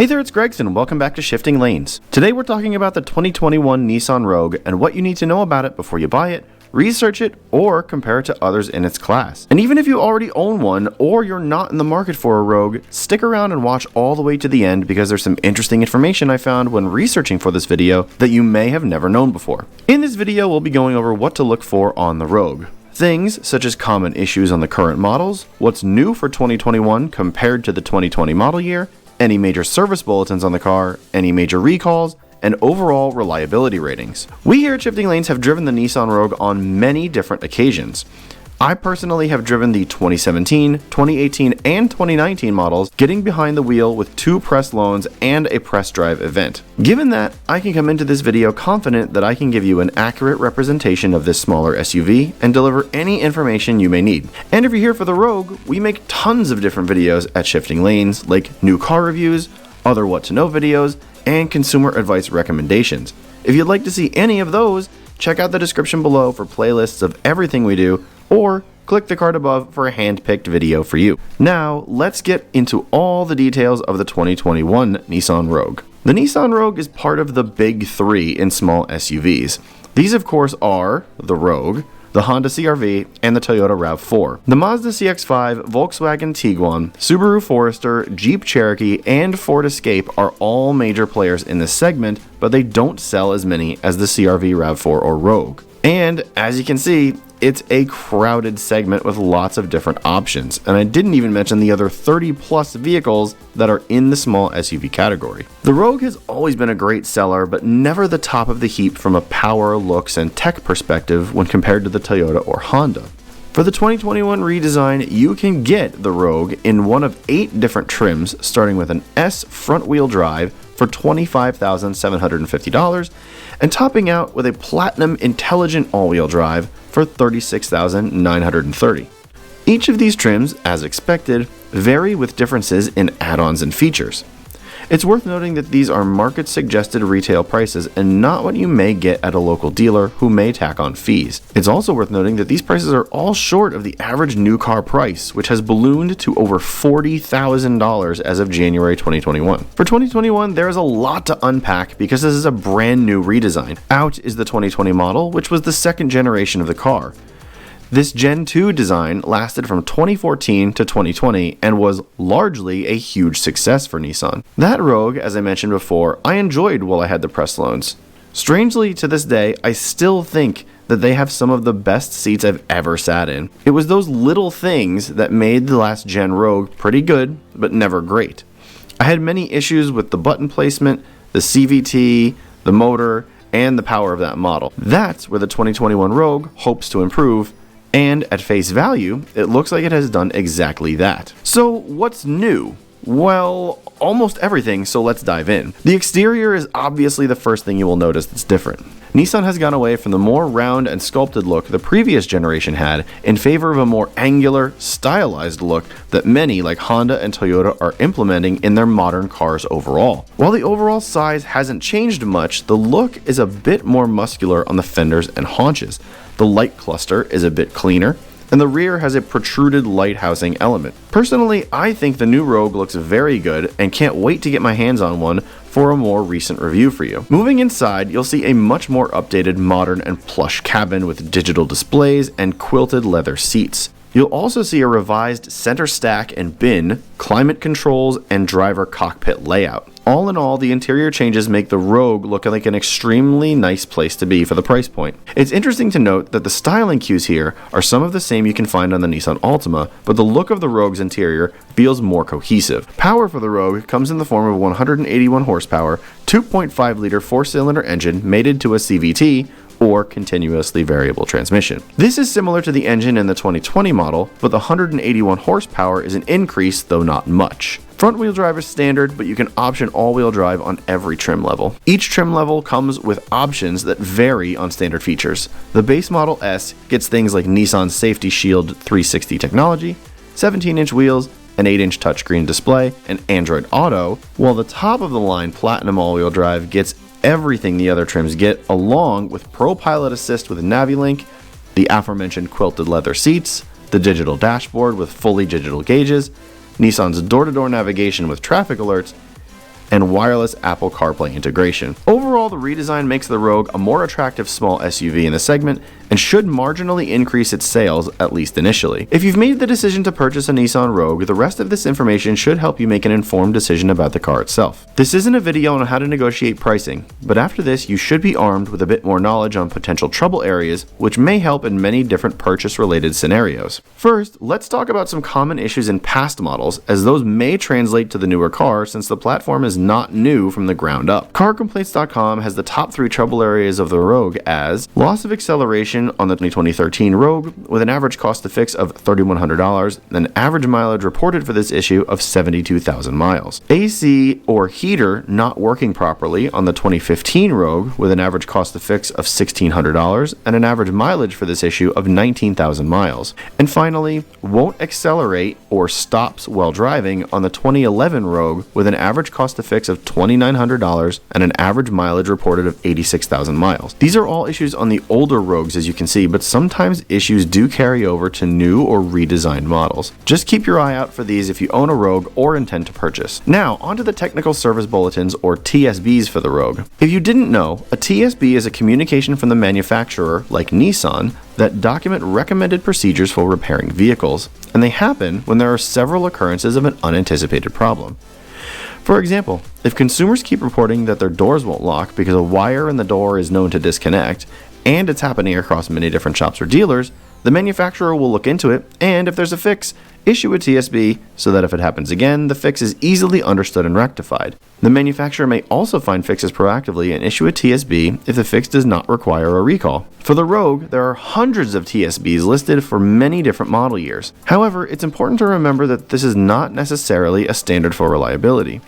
Hey there, it's Gregson. Welcome back to Shifting Lanes. Today we're talking about the 2021 Nissan Rogue and what you need to know about it before you buy it, research it, or compare it to others in its class. And even if you already own one or you're not in the market for a Rogue, stick around and watch all the way to the end because there's some interesting information I found when researching for this video that you may have never known before. In this video, we'll be going over what to look for on the Rogue. Things such as common issues on the current models, what's new for 2021 compared to the 2020 model year, any major service bulletins on the car, any major recalls, and overall reliability ratings. We here at Shifting Lanes have driven the Nissan Rogue on many different occasions. I personally have driven the 2017, 2018, and 2019 models, getting behind the wheel with 2 press loans and a press drive event. Given that, I can come into this video confident that I can give you an accurate representation of this smaller SUV and deliver any information you may need. And if you're here for the Rogue, we make tons of different videos at Shifting Lanes, like new car reviews, other what to know videos, and consumer advice recommendations. If you'd like to see any of those, check out the description below for playlists of everything we do, or click the card above for a hand-picked video for you. Now, let's get into all the details of the 2021 Nissan Rogue. The Nissan Rogue is part of the big 3 in small SUVs. These, of course, are the Rogue, the Honda CR-V, and the Toyota RAV4. The Mazda CX-5, Volkswagen Tiguan, Subaru Forester, Jeep Cherokee, and Ford Escape are all major players in this segment, but they don't sell as many as the CR-V, RAV4, or Rogue. And as you can see, it's a crowded segment with lots of different options, and I didn't even mention the other 30 plus vehicles that are in the small SUV category. The Rogue has always been a great seller, but never the top of the heap from a power, looks, and tech perspective when compared to the Toyota or Honda. For the 2021 redesign, you can get the Rogue in one of 8 different trims, starting with an S front-wheel drive for $25,750 and topping out with a Platinum Intelligent all-wheel drive for $36,930. Each of these trims, as expected, vary with differences in add-ons and features. It's worth noting that these are market-suggested retail prices and not what you may get at a local dealer who may tack on fees. It's also worth noting that these prices are all short of the average new car price, which has ballooned to over $40,000 as of January 2021. For 2021, there is a lot to unpack because this is a brand new redesign. Out is the 2020 model, which was the second generation of the car. This Gen 2 design lasted from 2014 to 2020 and was largely a huge success for Nissan. That Rogue, as I mentioned before, I enjoyed while I had the press loans. Strangely, to this day, I still think that they have some of the best seats I've ever sat in. It was those little things that made the last Gen Rogue pretty good, but never great. I had many issues with the button placement, the CVT, the motor, and the power of that model. That's where the 2021 Rogue hopes to improve, and at face value, it looks like it has done exactly that. So what's new? Well, almost everything, so let's dive in. The exterior is obviously the first thing you will notice that's different. Nissan has gone away from the more round and sculpted look the previous generation had in favor of a more angular, stylized look that many like Honda and Toyota are implementing in their modern cars overall. While the overall size hasn't changed much, the look is a bit more muscular on the fenders and haunches. The light cluster is a bit cleaner, and the rear has a protruded light housing element. Personally, I think the new Rogue looks very good and can't wait to get my hands on one for a more recent review for you. Moving inside, you'll see a much more updated, modern, and plush cabin with digital displays and quilted leather seats. You'll also see a revised center stack and bin, climate controls, and driver cockpit layout. All in all, the interior changes make the Rogue look like an extremely nice place to be for the price point. It's interesting to note that the styling cues here are some of the same you can find on the Nissan Altima, but the look of the Rogue's interior feels more cohesive. Power for the Rogue comes in the form of 181 horsepower, 2.5-liter 4-cylinder engine mated to a CVT, or continuously variable transmission. This is similar to the engine in the 2020 model, but the 181 horsepower is an increase, though not much. Front-wheel drive is standard, but you can option all-wheel drive on every trim level. Each trim level comes with options that vary on standard features. The base Model S gets things like Nissan's Safety Shield 360 technology, 17-inch wheels, an 8-inch touchscreen display, and Android Auto, while the top-of-the-line Platinum all-wheel drive gets everything the other trims get, along with Pro Pilot Assist with Navilink, the aforementioned quilted leather seats, the digital dashboard with fully digital gauges, Nissan's door-to-door navigation with traffic alerts, and wireless Apple CarPlay integration. Overall, the redesign makes the Rogue a more attractive small SUV in the segment and should marginally increase its sales, at least initially. If you've made the decision to purchase a Nissan Rogue, the rest of this information should help you make an informed decision about the car itself. This isn't a video on how to negotiate pricing, but after this you should be armed with a bit more knowledge on potential trouble areas, which may help in many different purchase-related scenarios. First, let's talk about some common issues in past models, as those may translate to the newer car since the platform is not new from the ground up. CarComplaints.com has the top 3 trouble areas of the Rogue as loss of acceleration on the 2013 Rogue, with an average cost to fix of $3,100, and average mileage reported for this issue of 72,000 miles. AC or heater not working properly on the 2015 Rogue, with an average cost to fix of $1,600 and an average mileage for this issue of 19,000 miles. And finally, won't accelerate or stops while driving on the 2011 Rogue, with an average cost to fix of $2,900 and an average mileage reported of 86,000 miles. These are all issues on the older Rogues, as you can see, but sometimes issues do carry over to new or redesigned models. Just keep your eye out for these if you own a Rogue or intend to purchase. Now, onto the technical service bulletins, or TSBs, for the Rogue. If you didn't know, a TSB is a communication from the manufacturer, like Nissan, that document recommended procedures for repairing vehicles, and they happen when there are several occurrences of an unanticipated problem. For example, if consumers keep reporting that their doors won't lock because a wire in the door is known to disconnect, and it's happening across many different shops or dealers, the manufacturer will look into it, and if there's a fix, issue a TSB so that if it happens again, the fix is easily understood and rectified. The manufacturer may also find fixes proactively and issue a TSB if the fix does not require a recall. For the Rogue, there are hundreds of TSBs listed for many different model years. However, it's important to remember that this is not necessarily a standard for reliability.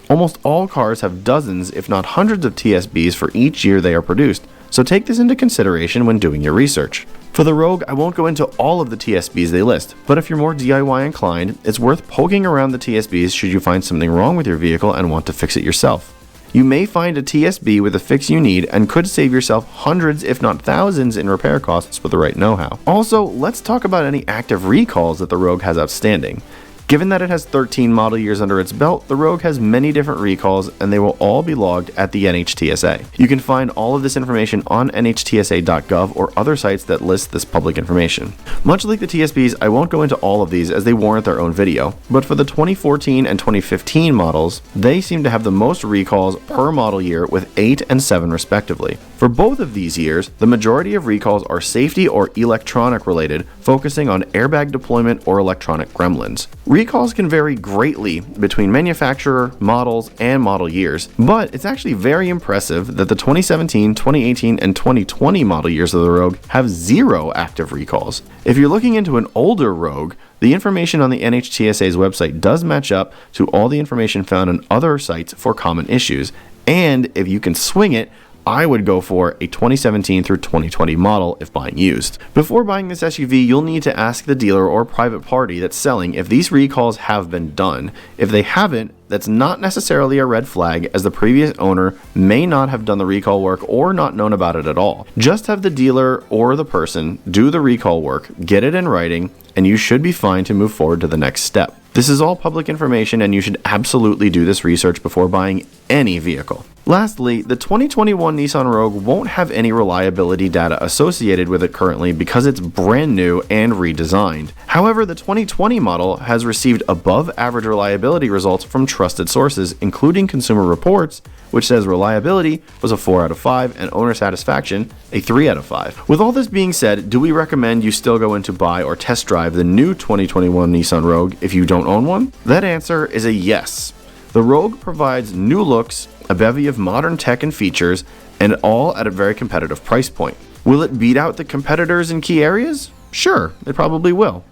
Almost all cars have dozens, if not hundreds of TSBs for each year they are produced, so take this into consideration when doing your research. For the Rogue, I won't go into all of the TSBs they list, but if you're more DIY inclined, it's worth poking around the TSBs should you find something wrong with your vehicle and want to fix it yourself. You may find a TSB with a fix you need and could save yourself hundreds if not thousands in repair costs with the right know-how. Also, let's talk about any active recalls that the Rogue has outstanding. Given that it has 13 model years under its belt, the Rogue has many different recalls and they will all be logged at the NHTSA. You can find all of this information on nhtsa.gov or other sites that list this public information. Much like the TSBs, I won't go into all of these as they warrant their own video, but for the 2014 and 2015 models, they seem to have the most recalls per model year with 8 and 7 respectively. For both of these years, the majority of recalls are safety or electronic related, focusing on airbag deployment or electronic gremlins. Recalls can vary greatly between manufacturer, models, and model years, but it's actually very impressive that the 2017, 2018, and 2020 model years of the Rogue have 0 active recalls. If you're looking into an older Rogue, the information on the NHTSA's website does match up to all the information found on other sites for common issues, and if you can swing it, I would go for a 2017 through 2020 model if buying used. Before buying this SUV, you'll need to ask the dealer or private party that's selling if these recalls have been done. If they haven't, that's not necessarily a red flag, as the previous owner may not have done the recall work or not known about it at all. Just have the dealer or the person do the recall work, get it in writing, and you should be fine to move forward to the next step. This is all public information and you should absolutely do this research before buying any vehicle. Lastly, the 2021 Nissan Rogue won't have any reliability data associated with it currently because it's brand new and redesigned. However, the 2020 model has received above average reliability results from trusted sources, including Consumer Reports, which says reliability was a 4 out of 5 and owner satisfaction a 3 out of 5. With all this being said, do we recommend you still go in to buy or test drive the new 2021 Nissan Rogue if you don't own one? That answer is a yes. The Rogue provides new looks, a bevy of modern tech and features, and all at a very competitive price point. Will it beat out the competitors in key areas? Sure, it probably will.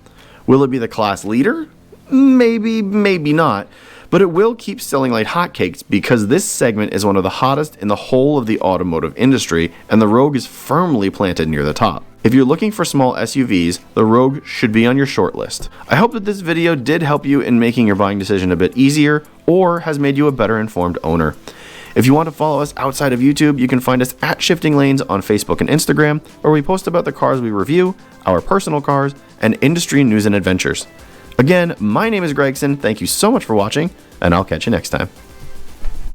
Will it be the class leader? Maybe, maybe not. But it will keep selling like hotcakes because this segment is one of the hottest in the whole of the automotive industry, and the Rogue is firmly planted near the top. If you're looking for small SUVs, the Rogue should be on your short list. I hope that this video did help you in making your buying decision a bit easier or has made you a better informed owner. If you want to follow us outside of YouTube, you can find us at Shifting Lanes on Facebook and Instagram, where we post about the cars we review, our personal cars, and industry news and adventures. Again, my name is Gregson, thank you so much for watching, and I'll catch you next time.